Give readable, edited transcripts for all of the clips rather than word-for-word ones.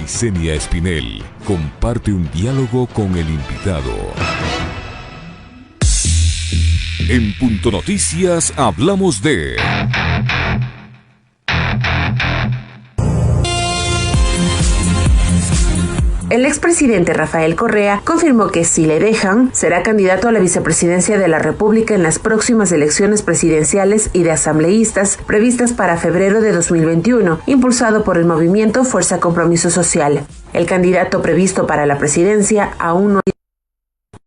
Yesenia Espinel comparte un diálogo con el invitado. En Punto Noticias hablamos de... El expresidente Rafael Correa confirmó que si le dejan, será candidato a la vicepresidencia de la República en las próximas elecciones presidenciales y de asambleístas previstas para febrero de 2021, impulsado por el movimiento Fuerza Compromiso Social. El candidato previsto para la presidencia aún no.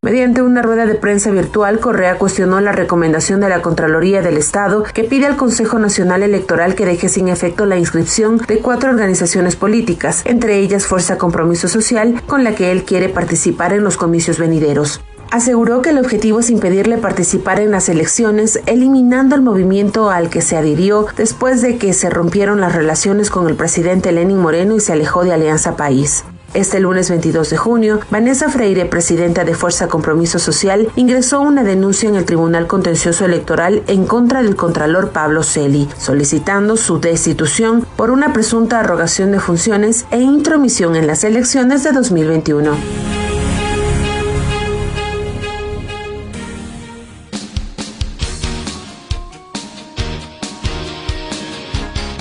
Mediante una rueda de prensa virtual, Correa cuestionó la recomendación de la Contraloría del Estado que pide al Consejo Nacional Electoral que deje sin efecto la inscripción de 4 organizaciones políticas, entre ellas Fuerza Compromiso Social, con la que él quiere participar en los comicios venideros. Aseguró que el objetivo es impedirle participar en las elecciones, eliminando el movimiento al que se adhirió después de que se rompieron las relaciones con el presidente Lenín Moreno y se alejó de Alianza País. Este lunes 22 de junio, Vanessa Freire, presidenta de Fuerza Compromiso Social, ingresó una denuncia en el Tribunal Contencioso Electoral en contra del contralor Pablo Celi, solicitando su destitución por una presunta arrogación de funciones e intromisión en las elecciones de 2021.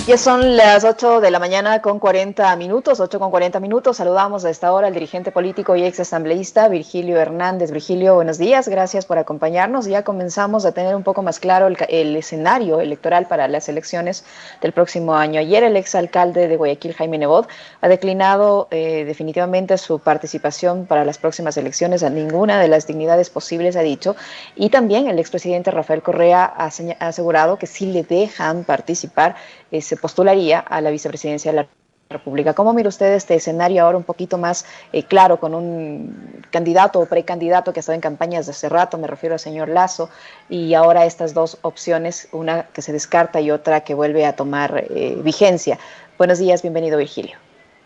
Ya son las 8 de la mañana con 40 minutos, 8 con 40 minutos. Saludamos a esta hora al dirigente político y ex asambleísta Virgilio Hernández. Virgilio, buenos días, gracias por acompañarnos. Ya comenzamos a tener un poco más claro el escenario electoral para las elecciones del próximo año. Ayer el exalcalde de Guayaquil, Jaime Nebot, ha declinado definitivamente su participación para las próximas elecciones. A ninguna de las dignidades posibles ha dicho. Y también el expresidente Rafael Correa ha asegurado que si le dejan participar, se postularía a la vicepresidencia de la República. ¿Cómo mira usted este escenario ahora un poquito más claro, con un candidato o precandidato que ha estado en campañas desde hace rato, me refiero al señor Lasso, y ahora estas dos opciones, una que se descarta y otra que vuelve a tomar vigencia? Buenos días, bienvenido Virgilio.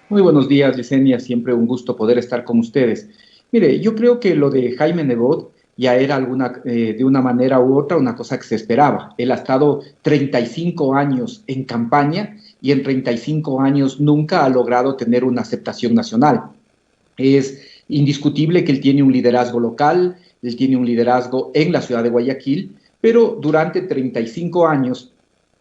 Muy buenos días, Yesenia, siempre un gusto poder estar con ustedes. Mire, yo creo que lo de Jaime Nebot ya era de una manera u otra una cosa que se esperaba. Él ha estado 35 años en campaña y en 35 años nunca ha logrado tener una aceptación nacional. Es indiscutible que él tiene un liderazgo local, él tiene un liderazgo en la ciudad de Guayaquil, pero durante 35 años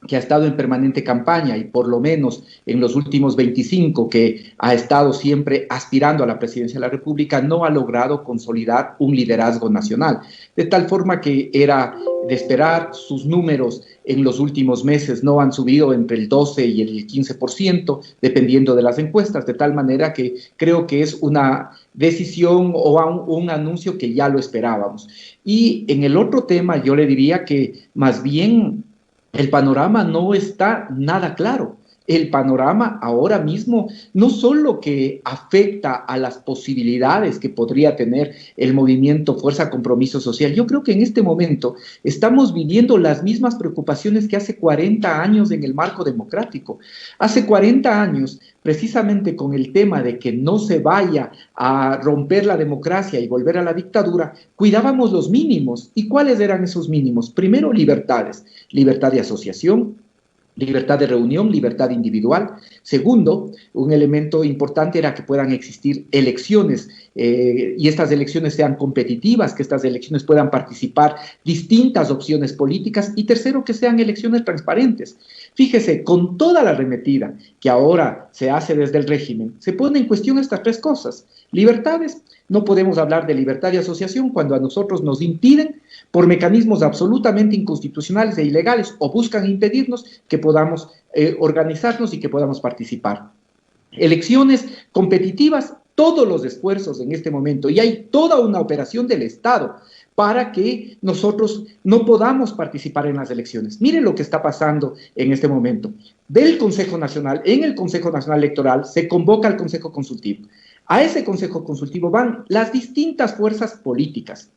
que ha estado en permanente campaña y por lo menos en los últimos 25 que ha estado siempre aspirando a la presidencia de la República, no ha logrado consolidar un liderazgo nacional. De tal forma que era de esperar, sus números en los últimos meses no han subido entre el 12 y el 15%, dependiendo de las encuestas, de tal manera que creo que es una decisión o un anuncio que ya lo esperábamos. Y en el otro tema yo le diría que más bien el panorama no está nada claro. El panorama ahora mismo no solo que afecta a las posibilidades que podría tener el movimiento Fuerza Compromiso Social, yo creo que en este momento estamos viviendo las mismas preocupaciones que hace 40 años en el marco democrático. Hace 40 años, precisamente con el tema de que no se vaya a romper la democracia y volver a la dictadura, cuidábamos los mínimos. ¿Y cuáles eran esos mínimos? Primero, libertades, libertad de asociación, libertad de reunión, libertad individual. Segundo, un elemento importante era que puedan existir elecciones y estas elecciones sean competitivas, que estas elecciones puedan participar distintas opciones políticas. Y tercero, que sean elecciones transparentes. Fíjese, con toda la arremetida que ahora se hace desde el régimen, se ponen en cuestión estas tres cosas. Libertades, no podemos hablar de libertad de asociación cuando a nosotros nos impiden por mecanismos absolutamente inconstitucionales e ilegales o buscan impedirnos que podamos organizarnos y que podamos participar. Elecciones competitivas, todos los esfuerzos en este momento, y hay toda una operación del Estado para que nosotros no podamos participar en las elecciones. Miren lo que está pasando en este momento. Del Consejo Nacional, en el Consejo Nacional Electoral, se convoca al Consejo Consultivo. A ese Consejo Consultivo van las distintas fuerzas políticas.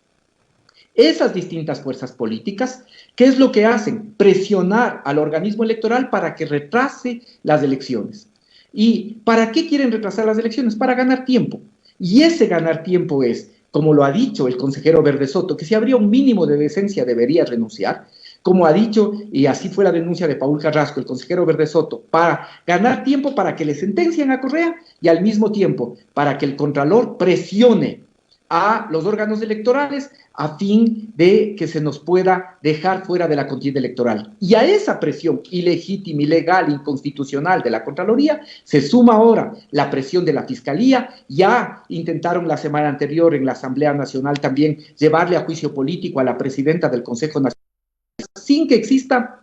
Esas distintas fuerzas políticas, ¿qué es lo que hacen? Presionar al organismo electoral para que retrase las elecciones. ¿Y para qué quieren retrasar las elecciones? Para ganar tiempo. Y ese ganar tiempo es, como lo ha dicho el consejero Verde Soto, que si habría un mínimo de decencia debería renunciar. como ha dicho, y así fue la denuncia de Paul Carrasco, el consejero Verde Soto, para ganar tiempo para que le sentencien a Correa y al mismo tiempo para que el Contralor presione a los órganos electorales a fin de que se nos pueda dejar fuera de la contienda electoral. Y a esa presión ilegítima, ilegal, inconstitucional de la Contraloría se suma ahora la presión de la Fiscalía. Ya intentaron la semana anterior en la Asamblea Nacional también llevarle a juicio político a la presidenta del Consejo Nacional sin que exista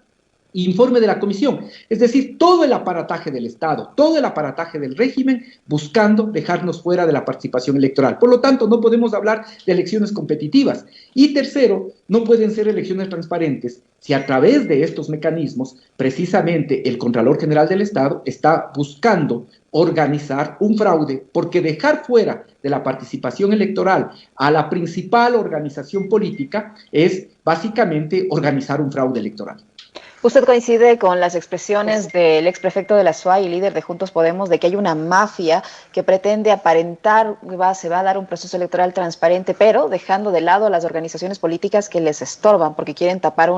informe de la comisión, es decir, todo el aparataje del Estado, todo el aparataje del régimen buscando dejarnos fuera de la participación electoral. Por lo tanto, no podemos hablar de elecciones competitivas. Y tercero, no pueden ser elecciones transparentes si a través de estos mecanismos, precisamente el Contralor General del Estado está buscando organizar un fraude, porque dejar fuera de la participación electoral a la principal organización política es básicamente organizar un fraude electoral. ¿Usted coincide con las expresiones del exprefecto de la SUAY y líder de Juntos Podemos de que hay una mafia que pretende aparentar que se va a dar un proceso electoral transparente, pero dejando de lado a las organizaciones políticas que les estorban porque quieren tapar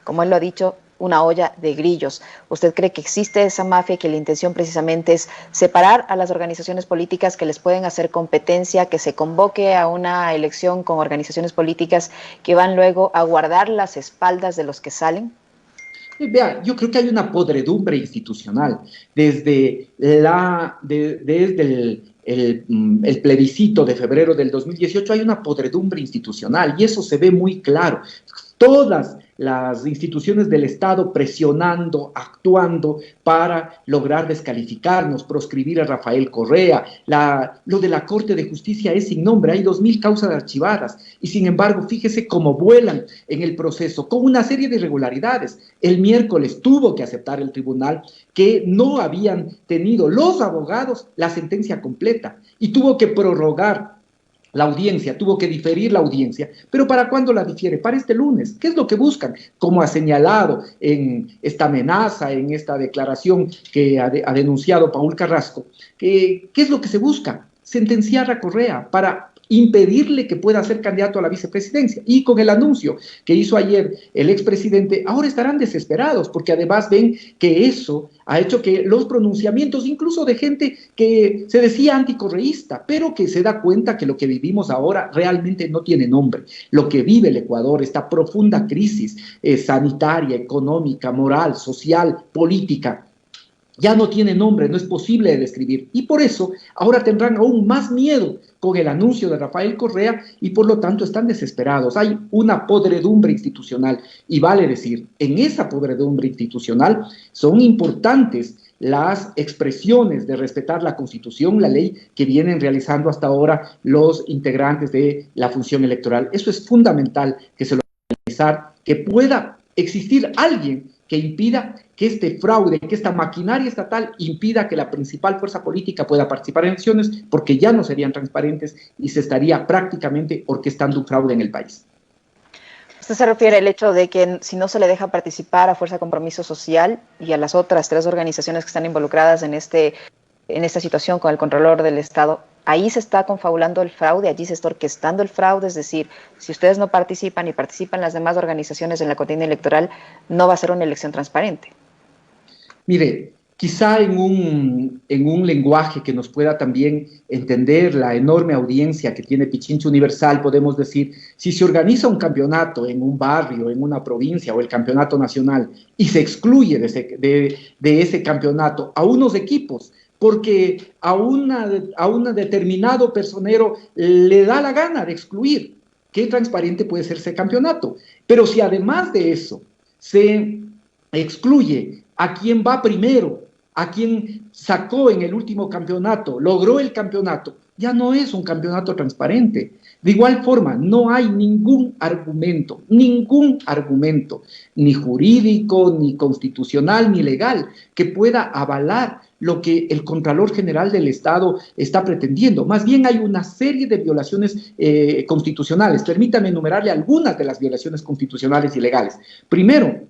como él lo ha dicho, una olla de grillos? ¿Usted cree que existe esa mafia y que la intención precisamente es separar a las organizaciones políticas que les pueden hacer competencia, que se convoque a una elección con organizaciones políticas que van luego a guardar las espaldas de los que salen? Vea, yo creo que hay una podredumbre institucional desde el plebiscito de febrero del 2018. Hay una podredumbre institucional y eso se ve muy claro. Todas las instituciones del Estado presionando, actuando para lograr descalificarnos, proscribir a Rafael Correa. Lo de la Corte de Justicia es sin nombre, hay 2000 causas archivadas y sin embargo fíjese cómo vuelan en el proceso con una serie de irregularidades. El miércoles tuvo que aceptar el tribunal que no habían tenido los abogados la sentencia completa y tuvo que prorrogar la audiencia, tuvo que diferir la audiencia. ¿Pero para cuándo la difiere? Para este lunes. ¿Qué es lo que buscan? Como ha señalado en esta amenaza, en esta declaración que ha denunciado Paul Carrasco, ¿qué es lo que se busca? Sentenciar a Correa para impedirle que pueda ser candidato a la vicepresidencia. Y con el anuncio que hizo ayer el expresidente, ahora estarán desesperados, porque además ven que eso ha hecho que los pronunciamientos, incluso de gente que se decía anticorreísta, pero que se da cuenta que lo que vivimos ahora realmente no tiene nombre. Lo que vive el Ecuador, esta profunda crisis sanitaria, económica, moral, social, política, ya no tiene nombre, no es posible de describir. Y por eso ahora tendrán aún más miedo con el anuncio de Rafael Correa y por lo tanto están desesperados. Hay una podredumbre institucional y vale decir, en esa podredumbre institucional son importantes las expresiones de respetar la Constitución, la ley que vienen realizando hasta ahora los integrantes de la función electoral. Eso es fundamental que se lo realizar, que pueda existir alguien que impida que este fraude, que esta maquinaria estatal impida que la principal fuerza política pueda participar en elecciones, porque ya no serían transparentes y se estaría prácticamente orquestando un fraude en el país. ¿Usted se refiere al hecho de que si no se le deja participar a Fuerza Compromiso Social y a las otras 3 organizaciones que están involucradas en esta situación con el Contralor del Estado, ahí se está confabulando el fraude, allí se está orquestando el fraude? Es decir, si ustedes no participan y participan las demás organizaciones en la contienda electoral, no va a ser una elección transparente. Mire, quizá en un lenguaje que nos pueda también entender la enorme audiencia que tiene Pichincha Universal, podemos decir, si se organiza un campeonato en un barrio, en una provincia o el campeonato nacional y se excluye de ese campeonato a unos equipos, porque a un determinado personero le da la gana de excluir, ¿qué transparente puede ser ese campeonato? Pero si además de eso se excluye a quien va primero, a quien sacó en el último campeonato, logró el campeonato, ya no es un campeonato transparente. De igual forma, no hay ningún argumento, ni jurídico, ni constitucional, ni legal, que pueda avalar lo que el Contralor General del Estado está pretendiendo. Más bien hay una serie de violaciones constitucionales. Permítame enumerarle algunas de las violaciones constitucionales y legales. Primero,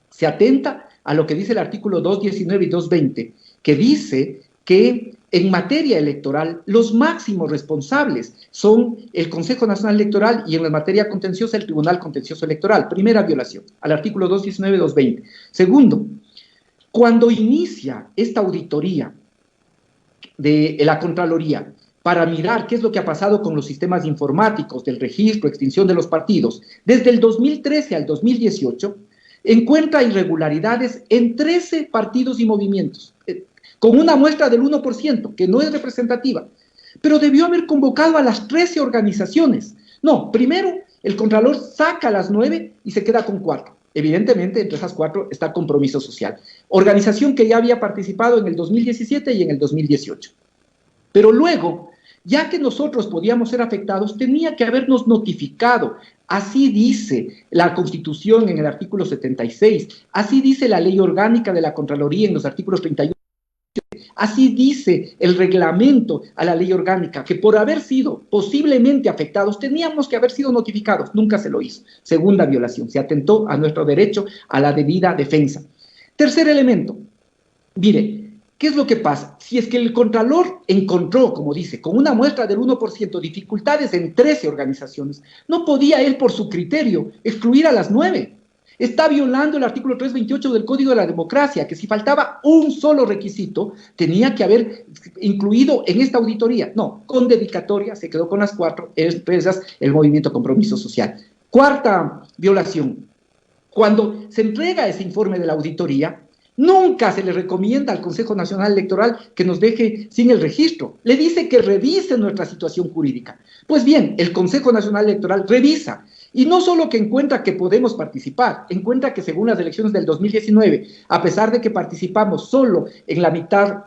se atenta a lo que dice el artículo 219 y 220, que dice que en materia electoral los máximos responsables son el Consejo Nacional Electoral y en la materia contenciosa el Tribunal Contencioso Electoral. Primera violación al artículo 219 y 220. Segundo, cuando inicia esta auditoría de la Contraloría para mirar qué es lo que ha pasado con los sistemas informáticos del registro, extinción de los partidos, desde el 2013 al 2018, encuentra irregularidades en 13 partidos y movimientos, con una muestra del 1%, que no es representativa, pero debió haber convocado a las 13 organizaciones. No, primero el Contralor saca las 9 y se queda con 4. Evidentemente, entre esas 4 está Compromiso Social, organización que ya había participado en el 2017 y en el 2018. Pero luego, ya que nosotros podíamos ser afectados, tenía que habernos notificado. Así dice la Constitución en el artículo 76, así dice la Ley Orgánica de la Contraloría en los artículos 31. Así dice el reglamento a la ley orgánica, que por haber sido posiblemente afectados, teníamos que haber sido notificados. Nunca se lo hizo. Segunda violación, se atentó a nuestro derecho a la debida defensa. Tercer elemento, mire, ¿qué es lo que pasa? Si es que el Contralor encontró, como dice, con una muestra del 1%, dificultades en 13 organizaciones, no podía él, por su criterio, excluir a las 9. Está violando el artículo 328 del Código de la Democracia, que si faltaba un solo requisito, tenía que haber incluido en esta auditoría. No, con dedicatoria se quedó con las 4 empresas, el Movimiento Compromiso Social. Cuarta violación. Cuando se entrega ese informe de la auditoría, nunca se le recomienda al Consejo Nacional Electoral que nos deje sin el registro. Le dice que revise nuestra situación jurídica. Pues bien, el Consejo Nacional Electoral revisa. Y no solo que encuentra que podemos participar, encuentra que según las elecciones del 2019, a pesar de que participamos solo en la mitad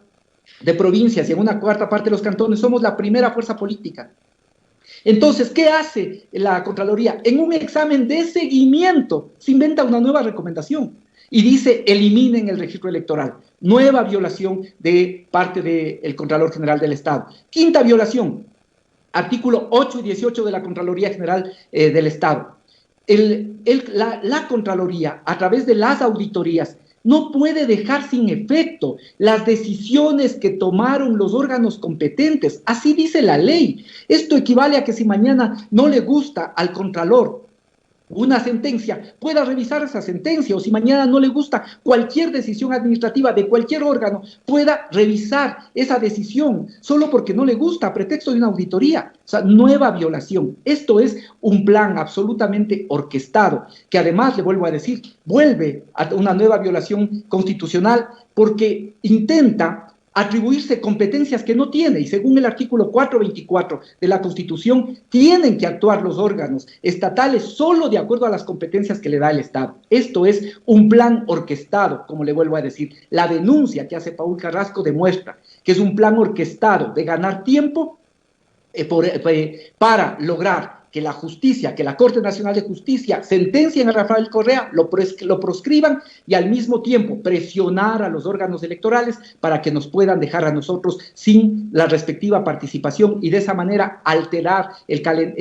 de provincias y en una cuarta parte de los cantones, somos la primera fuerza política. Entonces, ¿qué hace la Contraloría? En un examen de seguimiento se inventa una nueva recomendación y dice: eliminen el registro electoral. Nueva violación de parte del Contralor General del Estado. Quinta violación. Artículo 8 y 18 de la Contraloría General del Estado. La Contraloría, a través de las auditorías, no puede dejar sin efecto las decisiones que tomaron los órganos competentes. Así dice la ley. Esto equivale a que si mañana no le gusta al Contralor una sentencia, pueda revisar esa sentencia, o si mañana no le gusta cualquier decisión administrativa de cualquier órgano, pueda revisar esa decisión solo porque no le gusta a pretexto de una auditoría. O sea, nueva violación. Esto es un plan absolutamente orquestado, que además, le vuelvo a decir, vuelve a una nueva violación constitucional porque intenta atribuirse competencias que no tiene, y según el artículo 424 de la Constitución, tienen que actuar los órganos estatales solo de acuerdo a las competencias que le da el Estado. Esto es un plan orquestado, como le vuelvo a decir. La denuncia que hace Paul Carrasco demuestra que es un plan orquestado de ganar tiempo para lograr que la justicia, que la Corte Nacional de Justicia sentencien a Rafael Correa, lo proscriban y al mismo tiempo presionar a los órganos electorales para que nos puedan dejar a nosotros sin la respectiva participación y de esa manera alterar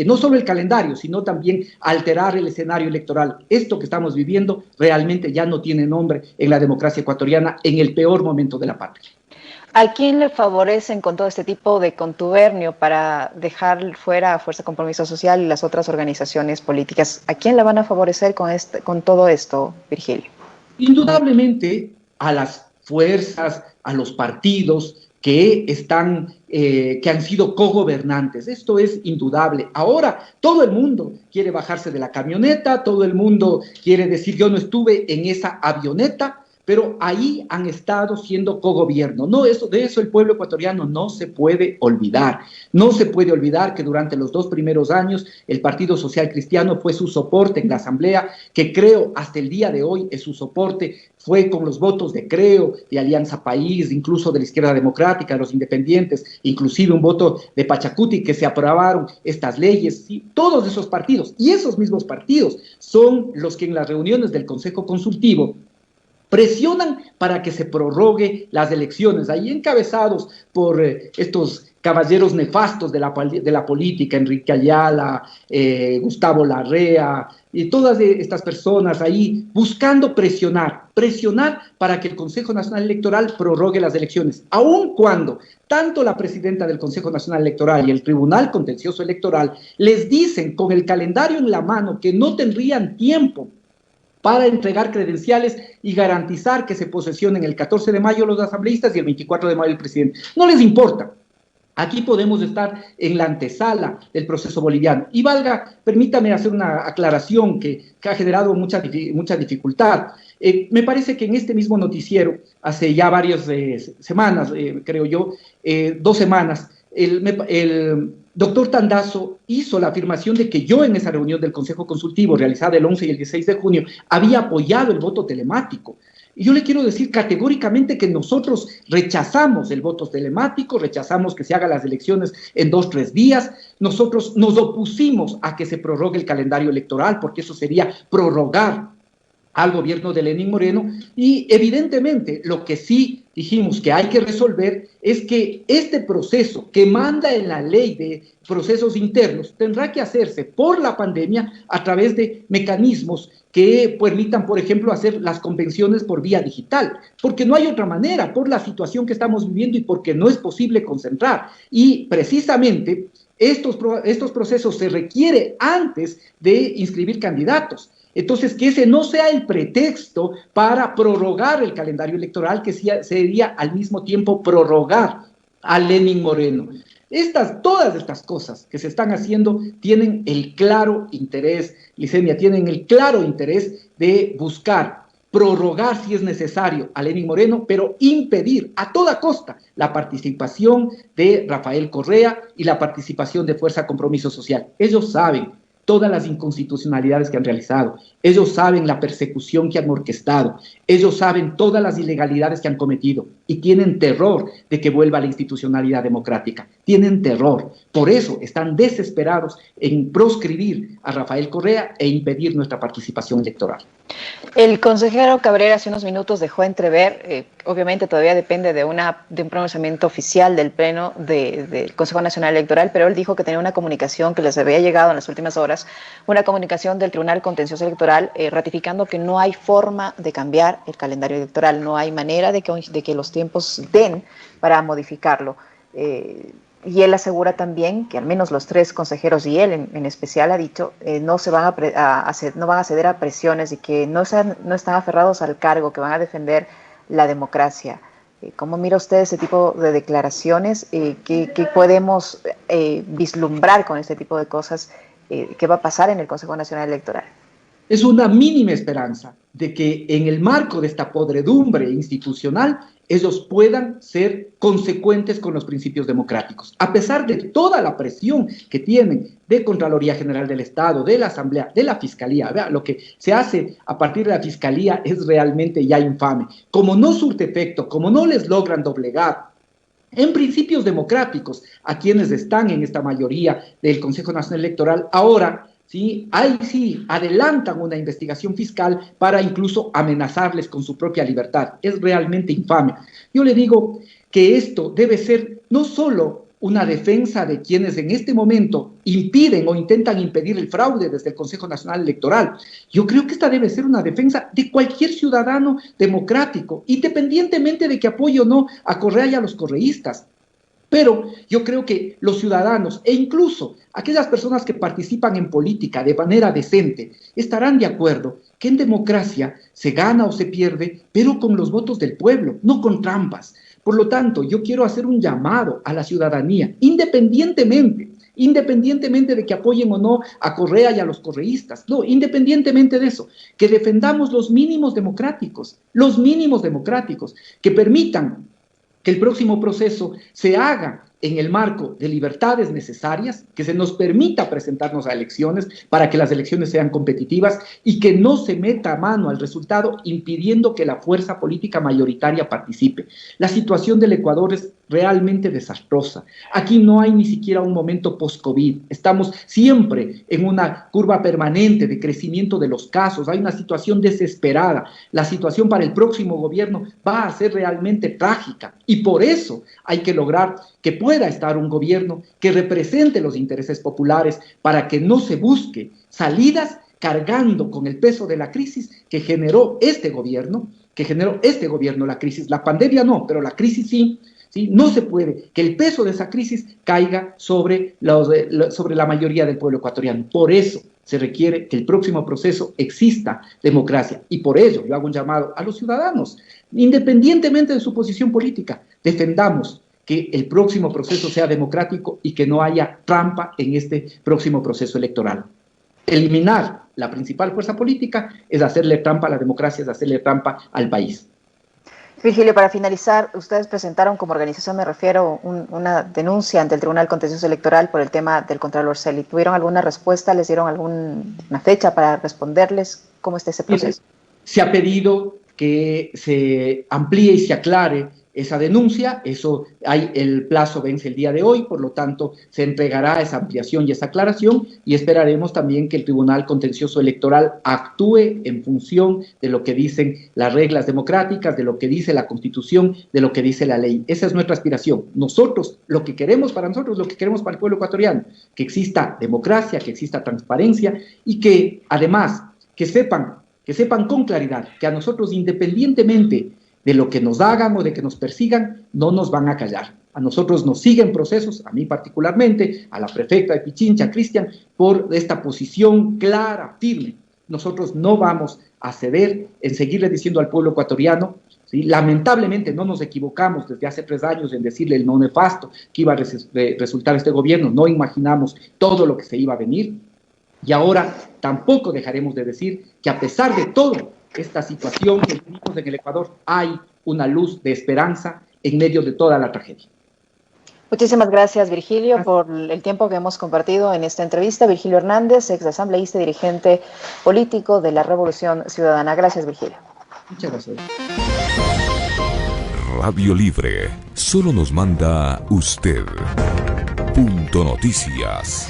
no solo el calendario, sino también alterar el escenario electoral. Esto que estamos viviendo realmente ya no tiene nombre en la democracia ecuatoriana en el peor momento de la patria. ¿A quién le favorecen con todo este tipo de contubernio para dejar fuera a Fuerza Compromiso Social y las otras organizaciones políticas? ¿A quién le van a favorecer con todo esto, Virgilio? Indudablemente a las fuerzas, a los partidos que han sido cogobernantes. Esto es indudable. Ahora todo el mundo quiere bajarse de la camioneta, todo el mundo quiere decir: yo no estuve en esa avioneta, pero ahí han estado siendo cogobierno. De eso el pueblo ecuatoriano no se puede olvidar. No se puede olvidar que durante los 2 primeros años el Partido Social Cristiano fue su soporte en la Asamblea, que creo hasta el día de hoy es su soporte, fue con los votos de Creo, de Alianza País, incluso de la Izquierda Democrática, de los independientes, inclusive un voto de Pachacuti, que se aprobaron estas leyes, ¿sí? Todos esos partidos, y esos mismos partidos son los que en las reuniones del Consejo Consultivo presionan para que se prorrogue las elecciones, ahí encabezados por estos caballeros nefastos de la política, Enrique Ayala, Gustavo Larrea, y todas estas personas ahí buscando presionar presionar para que el Consejo Nacional Electoral prorrogue las elecciones, aun cuando tanto la presidenta del Consejo Nacional Electoral y el Tribunal Contencioso Electoral les dicen con el calendario en la mano que no tendrían tiempo para entregar credenciales y garantizar que se posesionen el 14 de mayo los asambleístas y el 24 de mayo el presidente. No les importa. Aquí podemos estar en la antesala del proceso boliviano. Y permítame hacer una aclaración que ha generado mucha dificultad. Me parece que en este mismo noticiero, hace ya varias semanas, creo yo, 2 semanas, el doctor Tandazo hizo la afirmación de que yo en esa reunión del Consejo Consultivo realizada el 11 y el 16 de junio había apoyado el voto telemático. Y yo le quiero decir categóricamente que nosotros rechazamos el voto telemático, rechazamos que se hagan las elecciones en 2-3 días, nosotros nos opusimos a que se prorrogue el calendario electoral, porque eso sería prorrogar al gobierno de Lenín Moreno, y evidentemente lo que sí dijimos que hay que resolver es que este proceso que manda en la ley de procesos internos tendrá que hacerse por la pandemia a través de mecanismos que permitan, por ejemplo, hacer las convenciones por vía digital, porque no hay otra manera, por la situación que estamos viviendo y porque no es posible concentrar. Y precisamente estos procesos se requiere antes de inscribir candidatos. Entonces, que ese no sea el pretexto para prorrogar el calendario electoral, que sería al mismo tiempo prorrogar a Lenín Moreno. Todas estas cosas que se están haciendo tienen el claro interés, Licenia, tienen el claro interés de buscar prorrogar si es necesario a Lenín Moreno, pero impedir a toda costa la participación de Rafael Correa y la participación de Fuerza Compromiso Social. Ellos saben todas las inconstitucionalidades que han realizado, ellos saben la persecución que han orquestado, ellos saben todas las ilegalidades que han cometido y tienen terror de que vuelva la institucionalidad democrática, tienen terror, por eso están desesperados en proscribir a Rafael Correa e impedir nuestra participación electoral. El consejero Cabrera hace unos minutos dejó entrever, obviamente todavía depende de un pronunciamiento oficial del Pleno del Consejo Nacional Electoral, pero él dijo que tenía una comunicación que les había llegado en las últimas horas, una comunicación del Tribunal Contencioso Electoral ratificando que no hay forma de cambiar el calendario electoral, no hay manera de que los tiempos den para modificarlo. Y él asegura también que al menos los 3 consejeros y él en especial ha dicho no van a ceder a presiones y que no están aferrados al cargo, que van a defender la democracia. ¿Cómo mira usted ese tipo de declaraciones? ¿Qué podemos vislumbrar con este tipo de cosas? ¿Qué va a pasar en el Consejo Nacional Electoral? Es una mínima esperanza de que en el marco de esta podredumbre institucional ellos puedan ser consecuentes con los principios democráticos. A pesar de toda la presión que tienen de Contraloría General del Estado, de la Asamblea, de la Fiscalía, vea, lo que se hace a partir de la Fiscalía es realmente ya infame. Como no surte efecto, como no les logran doblegar en principios democráticos a quienes están en esta mayoría del Consejo Nacional Electoral, ahora ¿sí? Ahí sí adelantan una investigación fiscal para incluso amenazarles con su propia libertad. Es realmente infame. Yo le digo que esto debe ser no solo una defensa de quienes en este momento impiden o intentan impedir el fraude desde el Consejo Nacional Electoral. Yo creo que esta debe ser una defensa de cualquier ciudadano democrático, independientemente de que apoye o no a Correa y a los correístas. Pero yo creo que los ciudadanos e incluso aquellas personas que participan en política de manera decente estarán de acuerdo que en democracia se gana o se pierde, pero con los votos del pueblo, no con trampas. Por lo tanto, yo quiero hacer un llamado a la ciudadanía, independientemente de que apoyen o no a Correa y a los correístas, no, independientemente de eso, que defendamos los mínimos democráticos, que permitan que el próximo proceso se haga en el marco de libertades necesarias, que se nos permita presentarnos a elecciones para que las elecciones sean competitivas y que no se meta mano al resultado impidiendo que la fuerza política mayoritaria participe. La situación del Ecuador es realmente desastrosa. Aquí no hay ni siquiera un momento post-COVID. Estamos siempre en una curva permanente de crecimiento de los casos. Hay una situación desesperada. La situación para el próximo gobierno va a ser realmente trágica y por eso hay que lograr que pueda estar un gobierno que represente los intereses populares para que no se busque salidas cargando con el peso de la crisis que generó este gobierno que generó este gobierno, la crisis, la pandemia no, pero la crisis sí. ¿Sí? No se puede que el peso de esa crisis caiga sobre la mayoría del pueblo ecuatoriano. Por eso se requiere que el próximo proceso exista democracia. Y por ello yo hago un llamado a los ciudadanos, independientemente de su posición política, defendamos que el próximo proceso sea democrático y que no haya trampa en este próximo proceso electoral. Eliminar la principal fuerza política es hacerle trampa a la democracia, es hacerle trampa al país. Virgilio, para finalizar, ustedes presentaron como organización, me refiero, una denuncia ante el Tribunal Contencioso Electoral por el tema del Contralor Celi. ¿Tuvieron alguna respuesta? ¿Les dieron alguna fecha para responderles? ¿Cómo está ese proceso? Se ha pedido que se amplíe y se aclare esa denuncia, el plazo vence el día de hoy, por lo tanto se entregará esa ampliación y esa aclaración y esperaremos también que el Tribunal Contencioso Electoral actúe en función de lo que dicen las reglas democráticas, de lo que dice la Constitución, de lo que dice la ley. Esa es nuestra aspiración. Nosotros, lo que queremos para nosotros, lo que queremos para el pueblo ecuatoriano, que exista democracia, que exista transparencia y que además que sepan con claridad que a nosotros, independientemente de lo que nos hagan o de que nos persigan, no nos van a callar. A nosotros nos siguen procesos, a mí particularmente, a la prefecta de Pichincha, a Cristian, por esta posición clara, firme. Nosotros no vamos a ceder en seguirle diciendo al pueblo ecuatoriano, ¿sí? Lamentablemente no nos equivocamos desde hace 3 años en decirle el no nefasto que iba a resultar este gobierno, no imaginamos todo lo que se iba a venir, y ahora tampoco dejaremos de decir que a pesar de todo, esta situación que vivimos en el Ecuador, hay una luz de esperanza en medio de toda la tragedia. Muchísimas gracias, Virgilio, por el tiempo que hemos compartido en esta entrevista. Virgilio Hernández, ex asambleísta y dirigente político de la Revolución Ciudadana. Gracias, Virgilio. Muchas gracias. Radio Libre, solo nos manda usted. Punto Noticias.